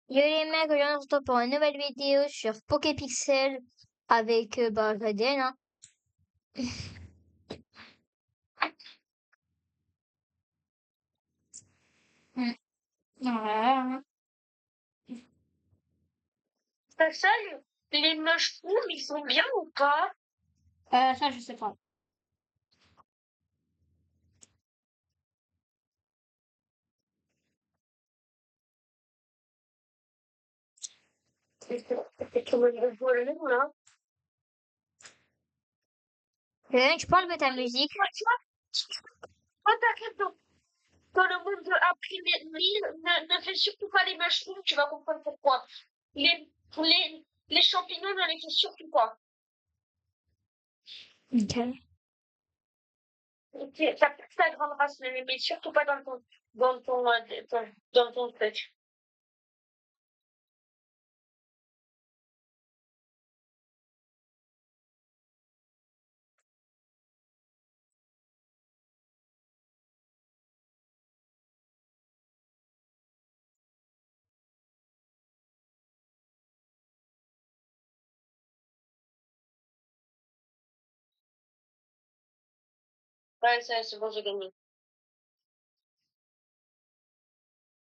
Yo les mecs, aujourd'hui on se retrouve pour une nouvelle vidéo sur Poképixel avec Jaden, hein. Mm. Voilà. Ça, les mushrooms, ils sont bien ou pas? Ça je sais pas. C'est comme le volume, là. Jaden, tu peux enlever ta musique? Toi, t'arrives dans le monde de April ne fais surtout pas les mushrooms, tu vas comprendre pourquoi. Les champignons, ne les fais surtout pas. Ok. T'as plus ta grande race, ne les mets surtout pas dans ton truc. Ouais, ça, c'est bon, j'ai gagné.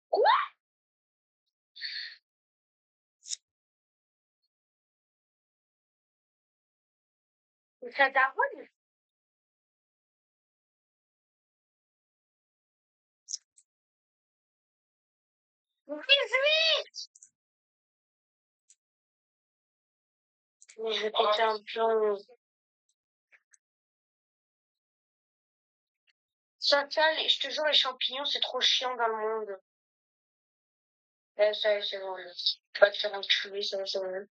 Quoi? Ça daronne? Mais je vais péter un plomb. Je te jure, les champignons, c'est trop chiant dans le monde. Ça, c'est bon. Tu vas te faire enculer, ça, c'est bon.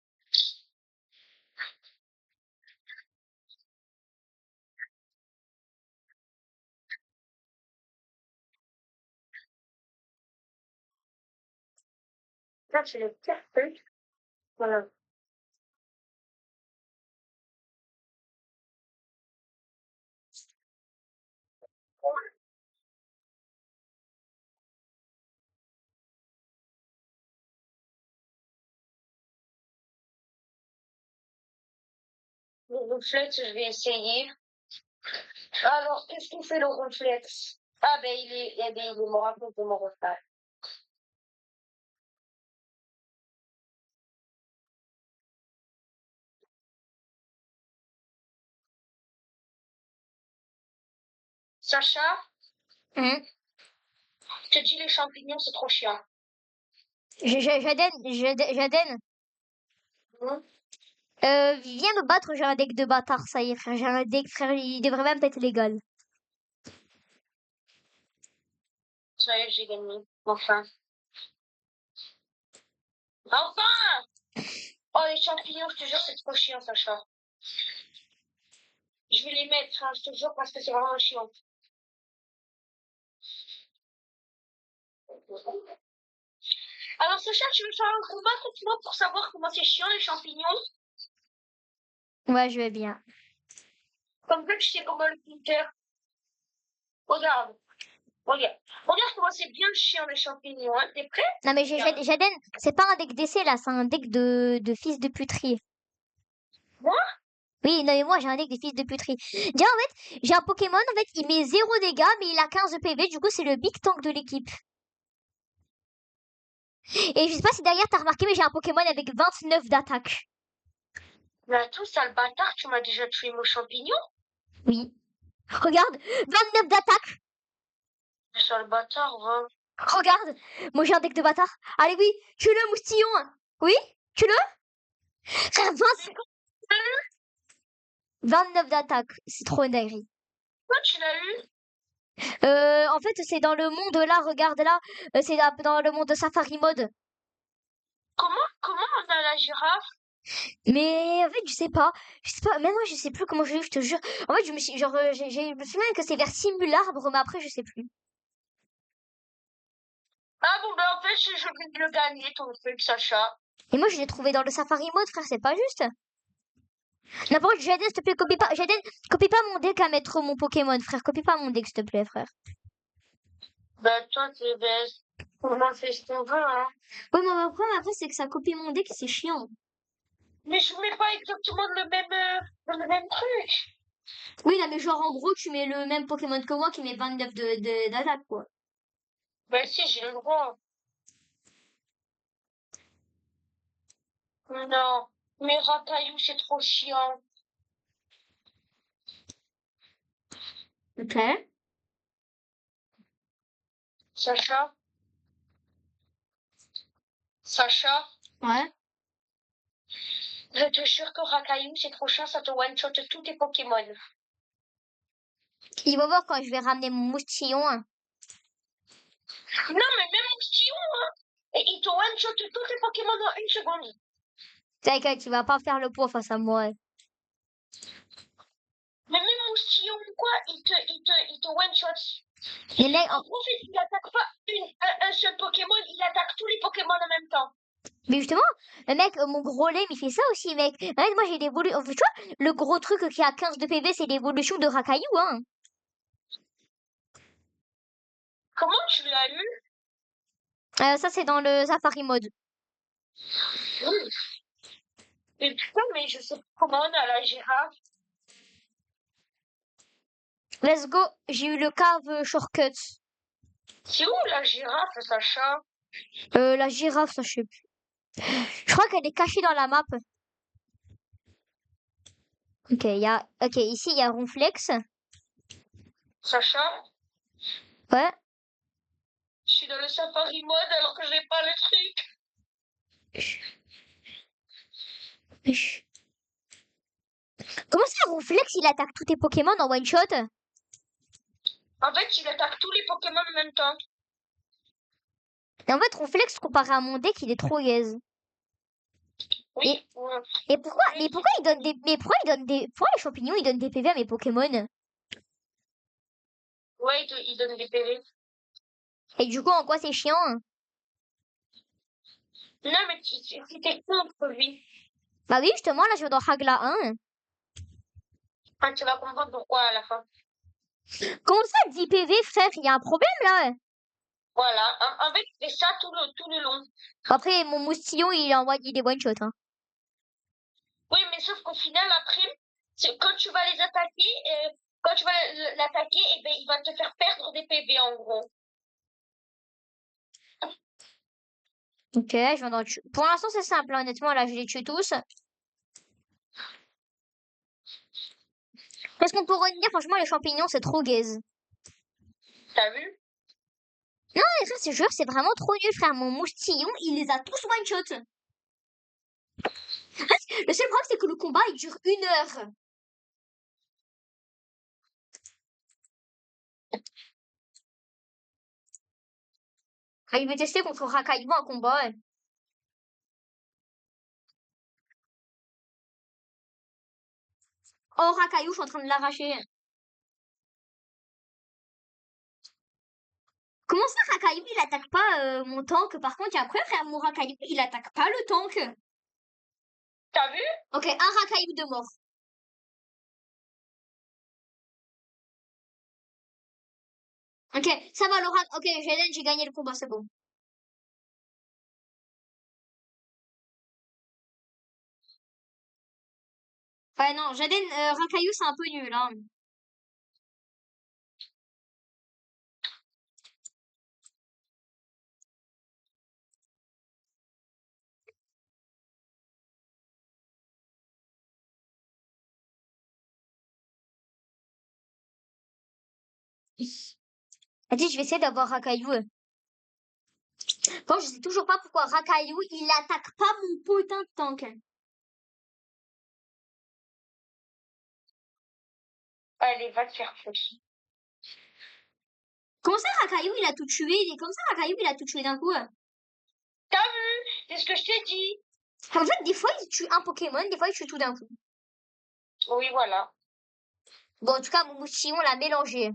Ça, c'est le pire truc. Voilà. Le ronflex, je vais essayer. Alors, qu'est-ce qu'on fait le ronflex? Ah, ben, il me raconte mon repas. Sacha, Mm. je te dis, les champignons, c'est trop chiant. Jaden, Hein. viens me battre, j'ai un deck de bâtard, ça y est frère, j'ai un deck frère, il devrait même être légal. Ça y est, j'ai gagné. Enfin. Enfin! Oh, les champignons, je te jure, c'est trop chiant, Sacha. Je vais les mettre, hein, je te jure, parce que c'est vraiment chiant. Alors, Sacha, tu veux faire un combat contre moi pour savoir comment c'est chiant, les champignons? Ouais, je vais bien. Comme ça, tu sais comment le Twitter. Regarde. Regarde. Regarde comment c'est bien chiant, les champignons, hein. T'es prêt? Non mais Regarde. Jaden, c'est pas un deck d'essai là, c'est un deck de fils de puterie. Moi? Oui, non mais moi j'ai un deck de fils de puterie. Déjà en fait, j'ai un Pokémon, en fait, il met 0 dégâts, mais il a 15 PV, du coup c'est le big tank de l'équipe. Et je sais pas si derrière t'as remarqué, mais j'ai un Pokémon avec 29 d'attaque. Mais attends, sale bâtard, tu m'as déjà tué mon champignon? Oui. Regarde, 29 d'attaque. Sale bâtard, va. Regarde, moi j'ai un deck de bâtard. Allez oui, tue-le moustillon. Oui, tue-le. Frère, 29 d'attaque, c'est trop une dinguerie. Toi, tu l'as eu? En fait, c'est dans le monde là, regarde là, c'est dans le monde de Safari Mode. Comment on a la girafe? Mais en fait, je sais pas, même moi je sais plus comment je te jure. En fait, je me suis, genre, je me souviens que c'est vers Simularbre, mais après je sais plus. Ah bon, ben en fait, je viens de le gagner, ton truc, Sacha. Et moi je l'ai trouvé dans le Safari Mode, frère, c'est pas juste. N'importe quoi, Jaden, s'il te plaît, copie pas, Jaden, copie pas mon deck à mettre mon Pokémon, frère, copie pas mon deck, s'il te plaît, frère. Ben toi, t'es best. On en fait ce qu'on veut, hein. Ouais, mais le problème après, c'est que ça copie mon deck et c'est chiant. Mais je mets pas exactement le même truc. Oui, là, mais genre, en gros, tu mets le même Pokémon que moi qui met 29 d'attaque, quoi. Ben si, j'ai le droit. Non, mais Rakaillou, c'est trop chiant. Ok. Sacha, Sacha, Ouais. je te jure que Rakaillou, c'est trop chiant, ça te one-shot tous tes Pokémon. Il va voir quand je vais ramener mon moustillon, hein. Non, mais même mon Stillon, hein, et il te one-shot tous tes Pokémon en une seconde. T'inquiète, tu vas pas faire le poids face à moi. Mais même mon Stillon, quoi, il te one-shot. Les mecs, En fait, il attaque pas un seul Pokémon, il attaque tous les Pokémon en même temps. mais justement, le mec, mon gros lait, il fait ça aussi, mec. Mec, moi, j'ai l'évolution. Tu vois, le gros truc qui a 15 de PV, c'est l'évolution de Rakaillou, hein. Comment tu l'as eu? Ça, c'est dans le Safari Mode. Et putain, mais je sais pas comment on a la girafe. Let's go, j'ai eu le cave shortcut. C'est où la girafe, Sacha? La girafe, ça, je sais plus. Je crois qu'elle est cachée dans la map. Ok, ok, ici, il y a Ronflex. Sacha? Ouais. Je suis dans le safari mode alors que j'ai pas le truc. Comment ça, Ronflex, il attaque tous tes Pokémon en one shot? En fait, il attaque tous les Pokémon en même temps. Et en fait, Ronflex, comparé à mon deck, il est trop gaze. Oui. Et pourquoi, pourquoi il donne pourquoi les champignons, ils donnent des PV à mes Pokémon? Ouais, il donne des PV. Et du coup, en quoi c'est chiant? Non, mais tu t'es contre lui. Bah oui, justement, là, je vais dans Hagla 1. Ah, tu vas comprendre pourquoi à la fin. Comment ça, 10 PV, frère? Il y a un problème, là? Voilà. En fait, c'est ça tout le long. Après, mon moustillon, il est one shot, hein. Oui, mais sauf qu'au final, après, quand tu vas les attaquer, quand tu vas l'attaquer, eh ben, il va te faire perdre des PV en gros. Ok, je vais dans pour l'instant, c'est simple, hein, honnêtement, là, je les tue tous. Parce qu'on pourrait dire, franchement, les champignons, c'est trop gaze. T'as vu? Non, mais ça, c'est jure, c'est vraiment trop nul, frère. Mon moustillon, il les a tous one shot. Le seul problème, c'est que le combat, il dure 1 heure. Ah, il veut tester contre Rakaïbo un combat. Ouais. Oh, Rakaïou, je suis en train de l'arracher. Comment ça, Rakaïou, il attaque pas mon tank? Par contre, après, frère, mon Rakaïou, il attaque pas le tank. T'as vu? Ok, un Rakaïou de mort. Ok, ça va, Laura. Ok, Jaden, j'ai gagné le combat, c'est bon. Ouais, non, Jaden, Rakaïou, c'est un peu nul, hein. Vas-y, je vais essayer d'avoir Rakaïou. Bon, je sais toujours pas pourquoi Rakaïou, il attaque pas mon putain de tank. Allez, va te faire foutre. Comment ça, Rakaïou, il a tout tué? Comme ça, Rakaïou, il a tout tué d'un coup. T'as vu? C'est ce que je t'ai dit. En fait, des fois, il tue un Pokémon, des fois, il tue tout d'un coup. Oui, voilà. Bon, en tout cas, mon moustillon l'a mélangé.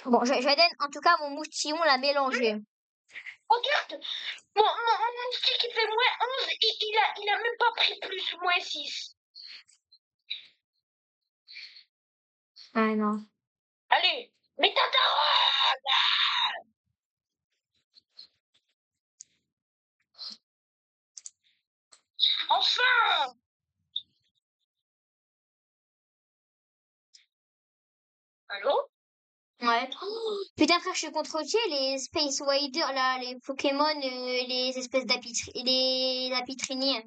Bon, Jaden, en tout cas, mon moustillon l'a mélangé. Regarde, mon stick il fait -11 et il a même pas pris plus -6. Ah non. Allez, mais ta daronne! Enfin! Allô? Ouais. Putain, frère, je suis contre qui les Space Waders, là, les Pokémon, les espèces les Lapitrini.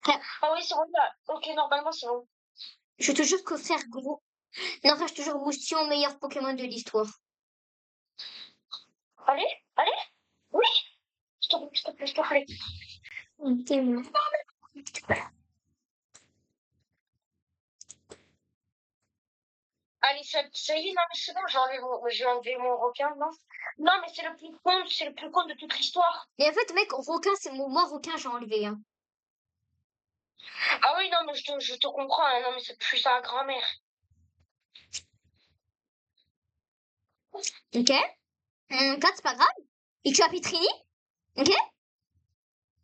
Frère, Ah oui, c'est bon, là. Ok, normalement, c'est bon. je te jure que frère, gros. Non, frère, je te jure, Moustillon, meilleur Pokémon de l'histoire. Allez, allez. Oui! S'il te plaît, s'il te plaît, s'il te plaît. Tellement. Allez, ça y est, non, mais c'est bon, j'ai enlevé mon requin, non? Non, mais c'est le plus con de toute l'histoire. Et en fait, mec, requin, c'est moi, requin, j'ai enlevé, hein. Ah oui, non, mais je te comprends, hein, non, mais c'est plus sa grand-mère. Ok? Kat, c'est pas grave. Et tu as Pitrini? Ok?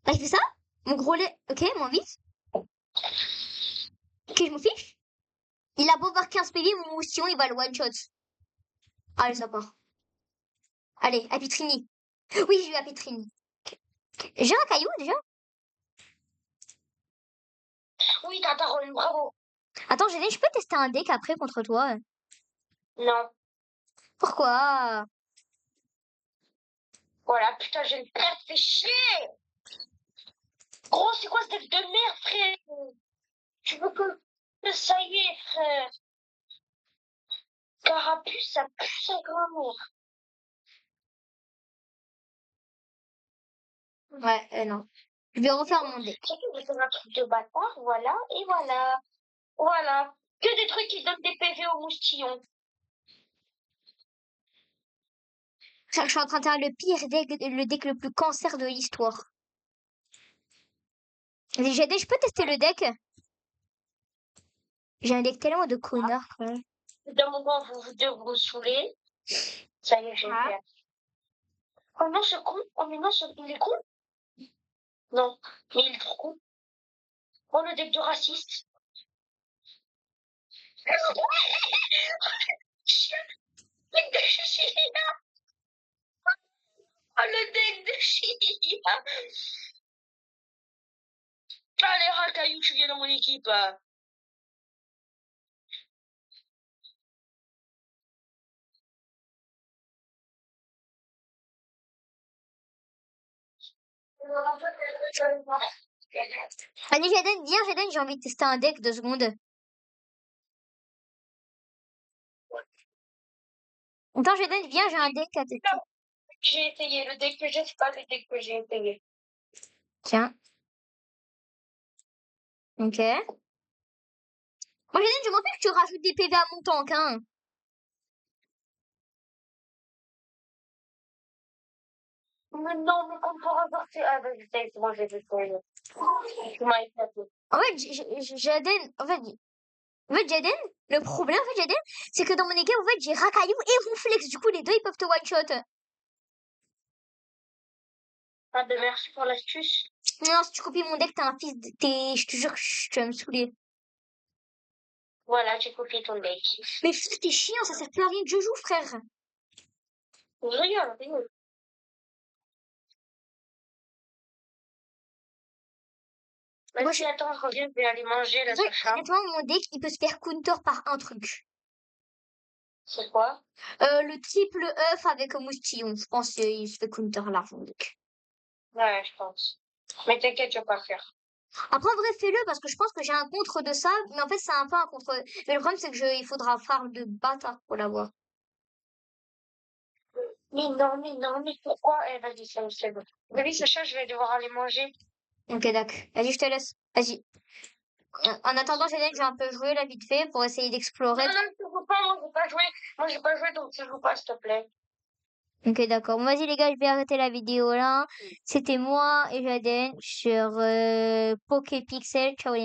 T'as fait ça? Mon gros lait. Ok, mon vite. Ok, je m'en fiche. Il a beau avoir 15 PV, mon moustillon, il va le one-shot. Allez, ça part. Allez, à Pitrini. Oui, j'ai eu à Pitrini. J'ai un caillou, déjà? Oui, ta daronne, bravo. Attends, je peux tester un deck après contre toi? Non. Pourquoi? Voilà, putain, j'ai une perte, fais chier. Gros, c'est quoi ce deck de merde, frère? Tu veux que ça y est, frère. Carapuce, ça pue sa grand-mère. Ouais, non. Je vais refaire mon deck. C'est tout, j'ai fait un truc de bâtard, voilà, et voilà. Voilà. Que des trucs qui donnent des PV aux moustillons. Je suis en train de faire le pire deck, le deck le plus cancer de l'histoire. Je peux tester le deck? J'ai un deck tellement de connards, quoi. D'un moment, vous deux vous saoulez. Ça y est, j'ai fait. Oh non, c'est con. Oh mais non, il est con. Non, mais il est trop con. Oh, le deck de raciste. Chien, deck de chien. Oh, le deck de chien. Allez, Racaillou, tu viens dans mon équipe. Allez, Jaden, viens, Jaden, j'ai envie de tester un deck 2 secondes. Attends, Jaden, viens, j'ai un deck à tester. J'ai essayé. Le deck que j'ai, c'est pas le deck que j'ai essayé. Tiens. Ok. Moi, Jaden, je m'en fiche que tu rajoutes des PV à mon tank, hein. Mais non, mais qu'on pourra sortir. Ah, vas-y, c'est bon, j'ai vu ça. Tu m'as éclaté. En fait, Jaden, Jaden, le problème, en fait, Jaden, c'est que dans mon équipe, en fait, j'ai Racaillou et Ronflex. Du coup, les deux, ils peuvent te one-shot. Ah, ben merci pour l'astuce. Non, si tu copies mon deck, t'es un fils de... Je te jure que tu vas me saouler. Voilà, j'ai copié ton deck. Mais t'es chiant, ça sert plus à rien que je joue, frère. Regarde, regarde. Moi, Vas-y, attends, je reviens, je vais aller manger, là, Sacha. honnêtement, mon deck, il peut se faire counter par un truc. C'est quoi? Le triple œuf avec un moustillon. Je pense qu'il se fait counter large, mon deck. Ouais, je pense. Mais t'inquiète, je vais pas faire. Après, en vrai, fais-le parce que je pense que j'ai un contre de ça. Mais en fait, c'est un peu un contre. Mais le problème, c'est que il faudra farm de bâtard pour l'avoir. Mais non, mais pourquoi? Eh, vas-y, c'est bon. Oui, Sacha, je vais devoir aller manger. Ok, d'accord. Vas-y, je te laisse. Vas-y. En attendant, j'ai un peu joué là vite fait pour essayer d'explorer. Non, non, je joue pas, moi, j'ai pas joué. Moi, j'ai pas joué, donc je joue pas, s'il te plaît. Ok, d'accord. Bon, vas-y, les gars, je vais arrêter la vidéo là. C'était moi et Jaden sur Poképixel. Ciao, les